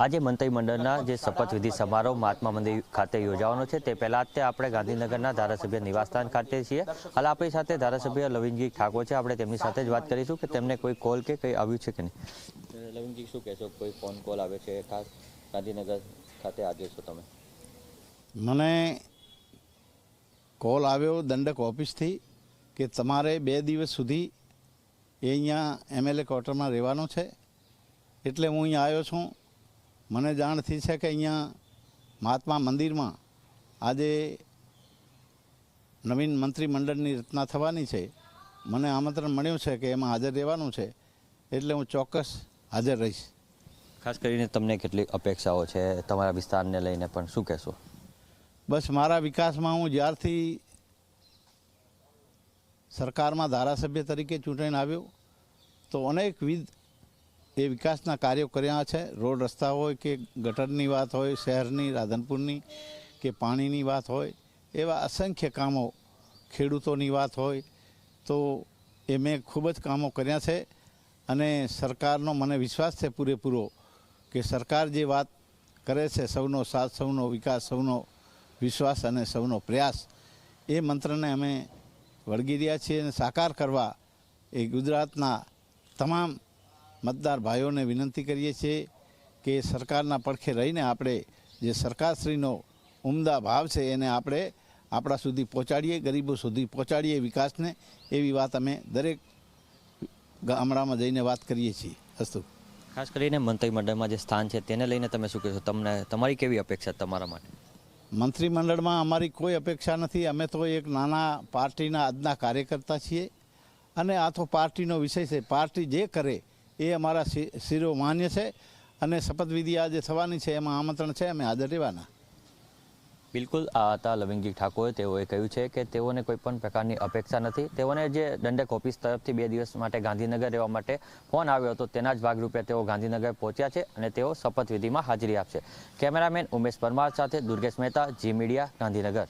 આજે મંત્રીમંડળના જે શપથવિધિ સમારોહ મહાત્મા મંદિર ખાતે યોજાવાનો છે તે પહેલા જ આપણે ગાંધીનગરના ધારાસભ્ય નિવાસસ્થાન ખાતે છીએ। હાલ આપણી સાથે ધારાસભ્ય લવિંગજી ઠાકોર છે, આપણે તેમની સાથે જ વાત કરીશું કે તેમને કોઈ કોલ કે કંઈ આવ્યું છે કે નહીં। લવિંગજી, શું કહેશો, કોઈ ફોન કોલ આવે છે ખાસ ગાંધીનગર ખાતે આજે છો તમે? મને કોલ આવ્યો દંડક ઓફિસથી કે તમારે 2 દિવસ સુધી એ અહીંયા MLA ક્વાર્ટરમાં રહેવાનું છે, એટલે હું અહીંયા આવ્યો છું। મને જાણ થઈ છે કે અહીંયા મહાત્મા મંદિરમાં આજે નવીન મંત્રીમંડળની રચના થવાની છે। મને આમંત્રણ મળ્યું છે કે એમાં હાજર રહેવાનું છે, એટલે હું ચોક્કસ હાજર રહીશ। ખાસ કરીને તમને કેટલી અપેક્ષાઓ છે તમારા વિસ્તારને લઈને, પણ શું કહેશો? બસ મારા વિકાસમાં હું જ્યારથી સરકારમાં ધારાસભ્ય તરીકે ચૂંટાઈને આવ્યો તો અનેકવિધ એ વિકાસના કાર્યો કર્યા છે। રોડ રસ્તા હોય કે ગટરની વાત હોય, શહેરની રાધનપુરની કે પાણીની વાત હોય, એવા અસંખ્ય કામો, ખેડૂતોની વાત હોય તો એ મેં ખૂબ જ કામો કર્યા છે। અને સરકારનો મને વિશ્વાસ છે પૂરેપૂરો કે સરકાર જે વાત કરે છે, સૌનો સાથ, સૌનો વિકાસ, સૌનો વિશ્વાસ અને સૌનો પ્રયાસ, એ મંત્રને અમે વળગી રહ્યા છીએ અને સાકાર કરવા એ ગુજરાતના તમામ મતદાર ભાઈઓને વિનંતી કરીએ છીએ કે સરકારના પડખે રહીને આપણે જે સરકારશ્રીનો ઉમદા ભાવ છે એને આપણે આપણા સુધી પહોંચાડીએ, ગરીબો સુધી પહોંચાડીએ વિકાસને। એવી વાત અમે દરેક ગામડામાં જઈને વાત કરીએ છીએ। અસ્તુ। ખાસ કરીને મંત્રીમંડળમાં જે સ્થાન છે તેને લઈને તમે શું કહેશો? તમારી કેવી અપેક્ષા તમારા માટે? મંત્રીમંડળમાં અમારી કોઈ અપેક્ષા નથી। અમે તો એક નાના પાર્ટીના આજના કાર્યકર્તા છીએ અને આ તો પાર્ટીનો વિષય છે। પાર્ટી જે કરે એ અમારા શિરોમાન્ય છે અને શપથવિધિ આજે થવાની છે એમાં આમંત્રણ છે, અમે હાજર રહેવાના। બિલકુલ, આ હતા લવિંગજી ઠાકોર। તેઓએ કહ્યું છે કે તેઓને કોઈ પણ પ્રકારની અપેક્ષા નથી। તેઓને જે દંડક ઓફિસ તરફથી 2 દિવસ માટે ગાંધીનગર રહેવા માટે ફોન આવ્યો હતો તેના જ ભાગરૂપે તેઓ ગાંધીનગર પહોંચ્યા છે અને તેઓ શપથવિધિમાં હાજરી આપશે। કેમેરામેન ઉમેશ પરમાર સાથે દુર્ગેશ મહેતા, જી મીડિયા, ગાંધીનગર।